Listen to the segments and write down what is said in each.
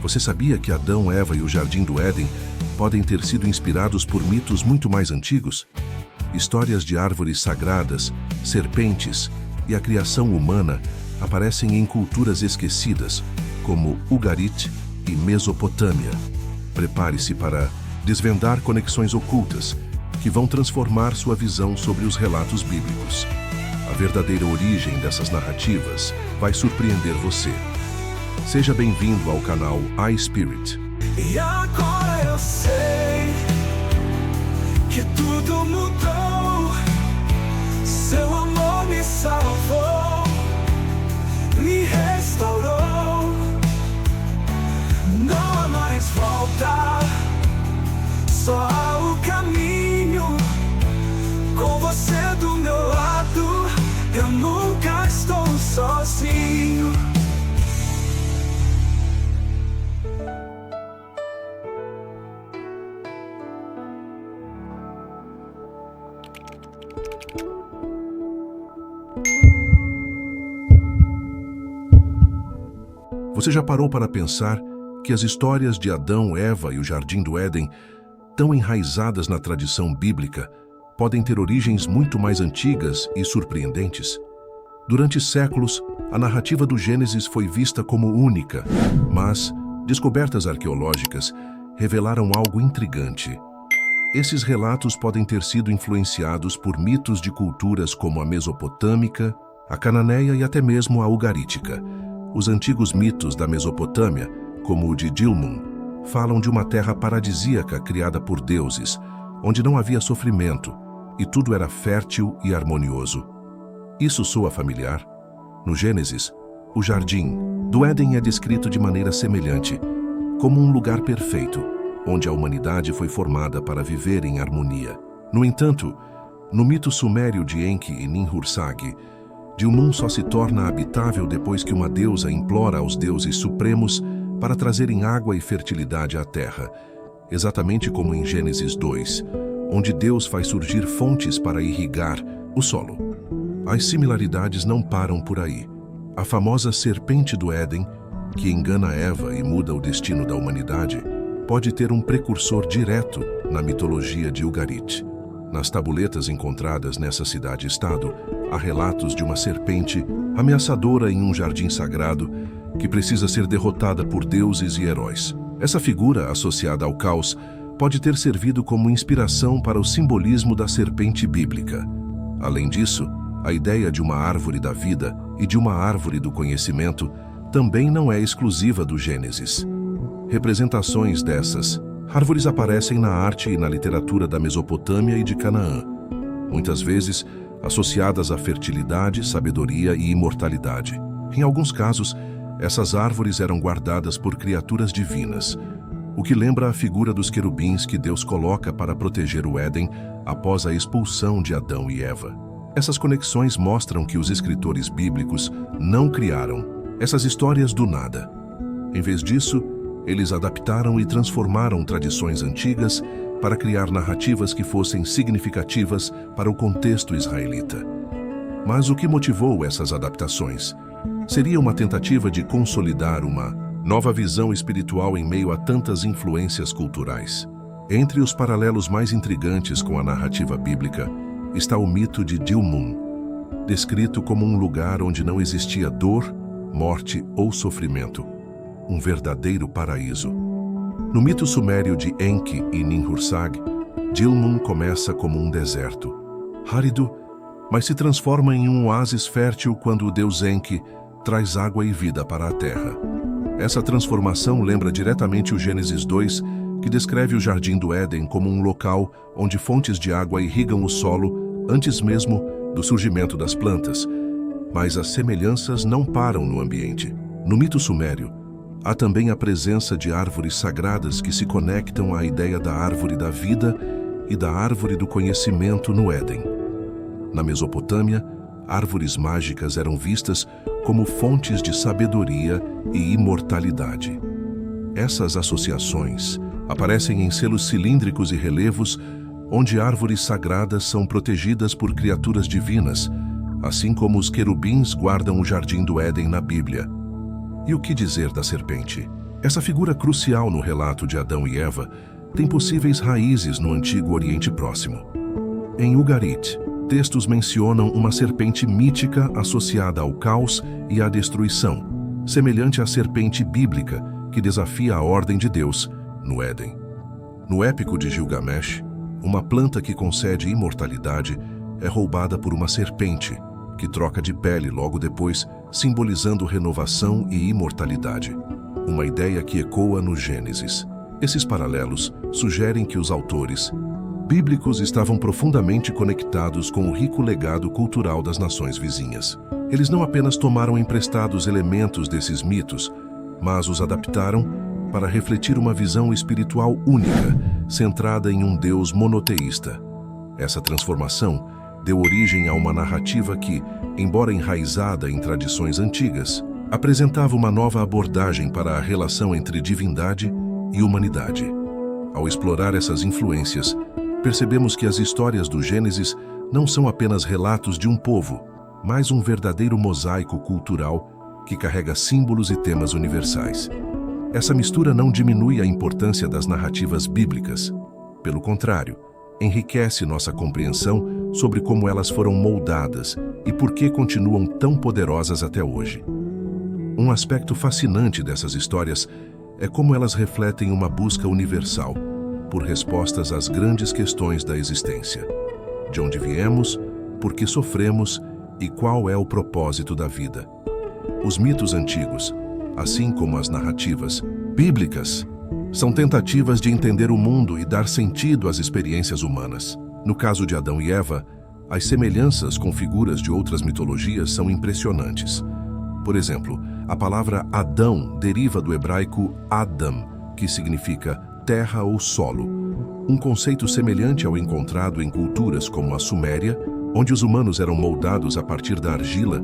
Você sabia que Adão, Eva e o Jardim do Éden podem ter sido inspirados por mitos muito mais antigos? Histórias de árvores sagradas, serpentes e a criação humana aparecem em culturas esquecidas, como Ugarit e Mesopotâmia. Prepare-se para desvendar conexões ocultas que vão transformar sua visão sobre os relatos bíblicos. A verdadeira origem dessas narrativas vai surpreender você. Seja bem-vindo ao canal iSpirit. E agora eu sei que tudo mudou. Seu amor me salvou, me restaurou. Não há mais volta, só há o caminho. Com você do meu lado, eu nunca estou sozinho. Você já parou para pensar que as histórias de Adão, Eva e o Jardim do Éden, tão enraizadas na tradição bíblica, podem ter origens muito mais antigas e surpreendentes? Durante séculos, a narrativa do Gênesis foi vista como única, mas descobertas arqueológicas revelaram algo intrigante. Esses relatos podem ter sido influenciados por mitos de culturas como a mesopotâmica, a cananeia e até mesmo a ugarítica. Os antigos mitos da Mesopotâmia, como o de Dilmun, falam de uma terra paradisíaca criada por deuses, onde não havia sofrimento e tudo era fértil e harmonioso. Isso soa familiar? No Gênesis, o Jardim do Éden é descrito de maneira semelhante, como um lugar perfeito, onde a humanidade foi formada para viver em harmonia. No entanto, no mito sumério de Enki e Ninhursag, Dilmun só se torna habitável depois que uma deusa implora aos deuses supremos para trazerem água e fertilidade à terra, exatamente como em Gênesis 2, onde Deus faz surgir fontes para irrigar o solo. As similaridades não param por aí. A famosa serpente do Éden, que engana Eva e muda o destino da humanidade, pode ter um precursor direto na mitologia de Ugarit. Nas tabuletas encontradas nessa cidade-estado, há relatos de uma serpente ameaçadora em um jardim sagrado que precisa ser derrotada por deuses e heróis. Essa figura, associada ao caos, pode ter servido como inspiração para o simbolismo da serpente bíblica. Além disso, a ideia de uma árvore da vida e de uma árvore do conhecimento também não é exclusiva do Gênesis. Representações dessas árvores aparecem na arte e na literatura da Mesopotâmia e de Canaã, muitas vezes associadas à fertilidade, sabedoria e imortalidade. Em alguns casos, essas árvores eram guardadas por criaturas divinas, o que lembra a figura dos querubins que Deus coloca para proteger o Éden após a expulsão de Adão e Eva. Essas conexões mostram que os escritores bíblicos não criaram essas histórias do nada. Em vez disso, eles adaptaram e transformaram tradições antigas para criar narrativas que fossem significativas para o contexto israelita. Mas o que motivou essas adaptações? Seria uma tentativa de consolidar uma nova visão espiritual em meio a tantas influências culturais. Entre os paralelos mais intrigantes com a narrativa bíblica está o mito de Dilmun, descrito como um lugar onde não existia dor, morte ou sofrimento. Um verdadeiro paraíso. No mito sumério de Enki e Ninhursag, Dilmun começa como um deserto, árido, mas se transforma em um oásis fértil quando o deus Enki traz água e vida para a terra. Essa transformação lembra diretamente o Gênesis 2, que descreve o Jardim do Éden como um local onde fontes de água irrigam o solo antes mesmo do surgimento das plantas. Mas as semelhanças não param no ambiente. No mito sumério, há também a presença de árvores sagradas que se conectam à ideia da árvore da vida e da árvore do conhecimento no Éden. Na Mesopotâmia, árvores mágicas eram vistas como fontes de sabedoria e imortalidade. Essas associações aparecem em selos cilíndricos e relevos, onde árvores sagradas são protegidas por criaturas divinas, assim como os querubins guardam o Jardim do Éden na Bíblia. E o que dizer da serpente? Essa figura crucial no relato de Adão e Eva tem possíveis raízes no Antigo Oriente Próximo. Em Ugarit, textos mencionam uma serpente mítica associada ao caos e à destruição, semelhante à serpente bíblica que desafia a ordem de Deus no Éden. No épico de Gilgamesh, uma planta que concede imortalidade é roubada por uma serpente, que troca de pele logo depois, simbolizando renovação e imortalidade. Uma ideia que ecoa no Gênesis. Esses paralelos sugerem que os autores bíblicos estavam profundamente conectados com o rico legado cultural das nações vizinhas. Eles não apenas tomaram emprestados elementos desses mitos, mas os adaptaram para refletir uma visão espiritual única, centrada em um Deus monoteísta. Essa transformação deu origem a uma narrativa que, embora enraizada em tradições antigas, apresentava uma nova abordagem para a relação entre divindade e humanidade. Ao explorar essas influências, percebemos que as histórias do Gênesis não são apenas relatos de um povo, mas um verdadeiro mosaico cultural que carrega símbolos e temas universais. Essa mistura não diminui a importância das narrativas bíblicas. Pelo contrário, enriquece nossa compreensão sobre como elas foram moldadas e por que continuam tão poderosas até hoje. Um aspecto fascinante dessas histórias é como elas refletem uma busca universal por respostas às grandes questões da existência. De onde viemos, por que sofremos e qual é o propósito da vida. Os mitos antigos, assim como as narrativas bíblicas, são tentativas de entender o mundo e dar sentido às experiências humanas. No caso de Adão e Eva, as semelhanças com figuras de outras mitologias são impressionantes. Por exemplo, a palavra Adão deriva do hebraico Adam, que significa terra ou solo, um conceito semelhante ao encontrado em culturas como a Suméria, onde os humanos eram moldados a partir da argila,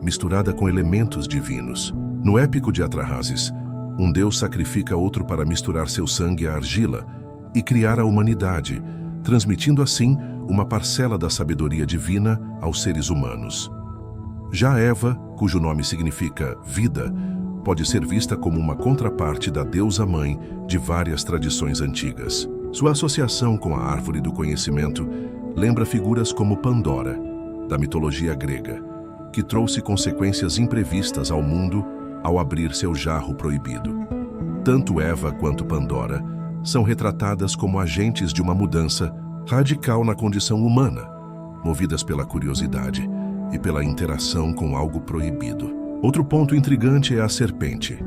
misturada com elementos divinos. No épico de Atrahasis, um deus sacrifica outro para misturar seu sangue à argila e criar a humanidade, transmitindo assim uma parcela da sabedoria divina aos seres humanos. Já Eva, cujo nome significa vida, pode ser vista como uma contraparte da deusa-mãe de várias tradições antigas. Sua associação com a árvore do conhecimento lembra figuras como Pandora, da mitologia grega, que trouxe consequências imprevistas ao mundo ao abrir seu jarro proibido. Tanto Eva quanto Pandora são retratadas como agentes de uma mudança radical na condição humana, movidas pela curiosidade e pela interação com algo proibido. Outro ponto intrigante é a serpente.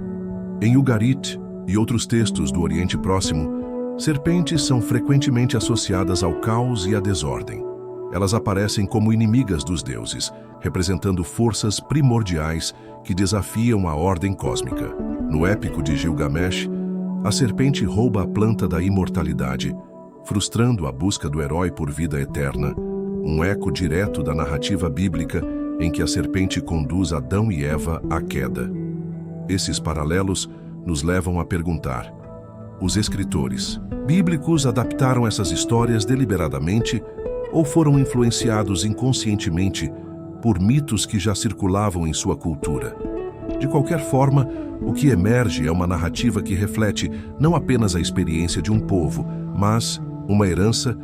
Em Ugarit e outros textos do Oriente Próximo, serpentes são frequentemente associadas ao caos e à desordem. Elas aparecem como inimigas dos deuses, representando forças primordiais que desafiam a ordem cósmica. No épico de Gilgamesh, a serpente rouba a planta da imortalidade, frustrando a busca do herói por vida eterna, um eco direto da narrativa bíblica em que a serpente conduz Adão e Eva à queda. Esses paralelos nos levam a perguntar: os escritores bíblicos adaptaram essas histórias deliberadamente ou foram influenciados inconscientemente por mitos que já circulavam em sua cultura? De qualquer forma, o que emerge é uma narrativa que reflete não apenas a experiência de um povo, mas uma herança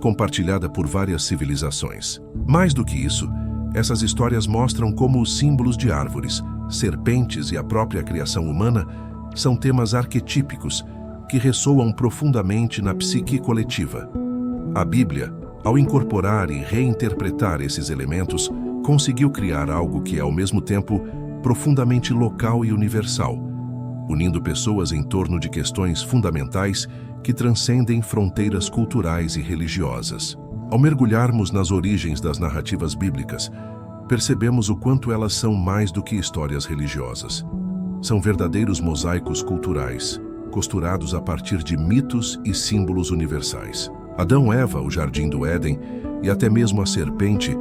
compartilhada por várias civilizações. Mais do que isso, essas histórias mostram como os símbolos de árvores, serpentes e a própria criação humana são temas arquetípicos que ressoam profundamente na psique coletiva. A Bíblia, ao incorporar e reinterpretar esses elementos, conseguiu criar algo que é, ao mesmo tempo, profundamente local e universal, unindo pessoas em torno de questões fundamentais que transcendem fronteiras culturais e religiosas. Ao mergulharmos nas origens das narrativas bíblicas, percebemos o quanto elas são mais do que histórias religiosas. São verdadeiros mosaicos culturais, costurados a partir de mitos e símbolos universais. Adão, Eva, o Jardim do Éden e até mesmo a serpente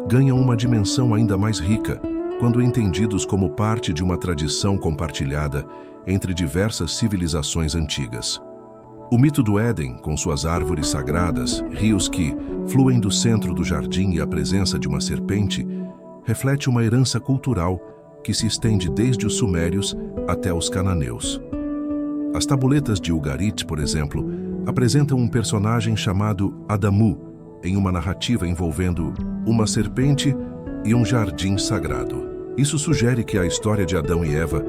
ganham uma dimensão ainda mais rica quando entendidos como parte de uma tradição compartilhada entre diversas civilizações antigas. O mito do Éden, com suas árvores sagradas, rios que fluem do centro do jardim e a presença de uma serpente, reflete uma herança cultural que se estende desde os sumérios até os cananeus. As tabuletas de Ugarit, por exemplo, apresentam um personagem chamado Adamu, em uma narrativa envolvendo uma serpente e um jardim sagrado. Isso sugere que a história de Adão e Eva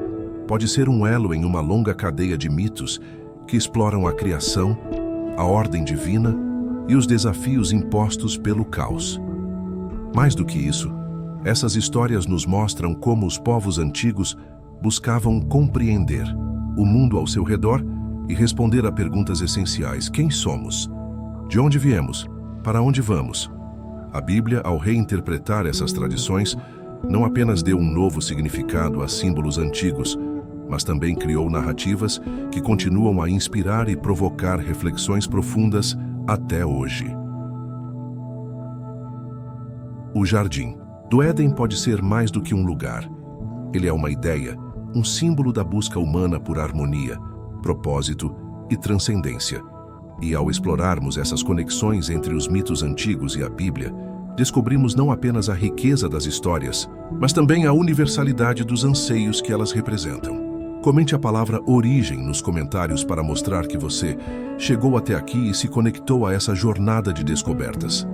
pode ser um elo em uma longa cadeia de mitos que exploram a criação, a ordem divina e os desafios impostos pelo caos. Mais do que isso, essas histórias nos mostram como os povos antigos buscavam compreender o mundo ao seu redor e responder a perguntas essenciais: quem somos? De onde viemos? Para onde vamos? A Bíblia, ao reinterpretar essas tradições, não apenas deu um novo significado a símbolos antigos, mas também criou narrativas que continuam a inspirar e provocar reflexões profundas até hoje. O Jardim do Éden pode ser mais do que um lugar. Ele é uma ideia, um símbolo da busca humana por harmonia, propósito e transcendência. E ao explorarmos essas conexões entre os mitos antigos e a Bíblia, descobrimos não apenas a riqueza das histórias, mas também a universalidade dos anseios que elas representam. Comente a palavra origem nos comentários para mostrar que você chegou até aqui e se conectou a essa jornada de descobertas.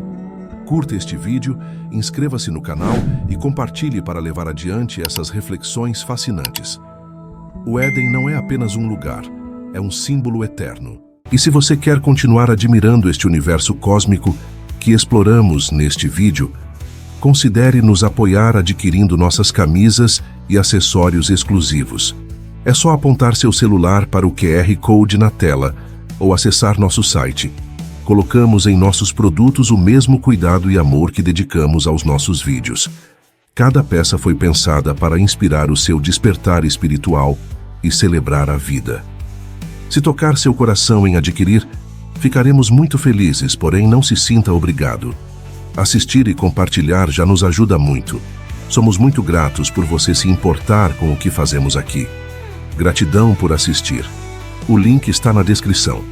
Curta este vídeo, inscreva-se no canal e compartilhe para levar adiante essas reflexões fascinantes. O Éden não é apenas um lugar, é um símbolo eterno. E se você quer continuar admirando este universo cósmico que exploramos neste vídeo, considere nos apoiar adquirindo nossas camisas e acessórios exclusivos. É só apontar seu celular para o QR Code na tela ou acessar nosso site. Colocamos em nossos produtos o mesmo cuidado e amor que dedicamos aos nossos vídeos. Cada peça foi pensada para inspirar o seu despertar espiritual e celebrar a vida. Se tocar seu coração em adquirir, ficaremos muito felizes, porém não se sinta obrigado. Assistir e compartilhar já nos ajuda muito. Somos muito gratos por você se importar com o que fazemos aqui. Gratidão por assistir. O link está na descrição.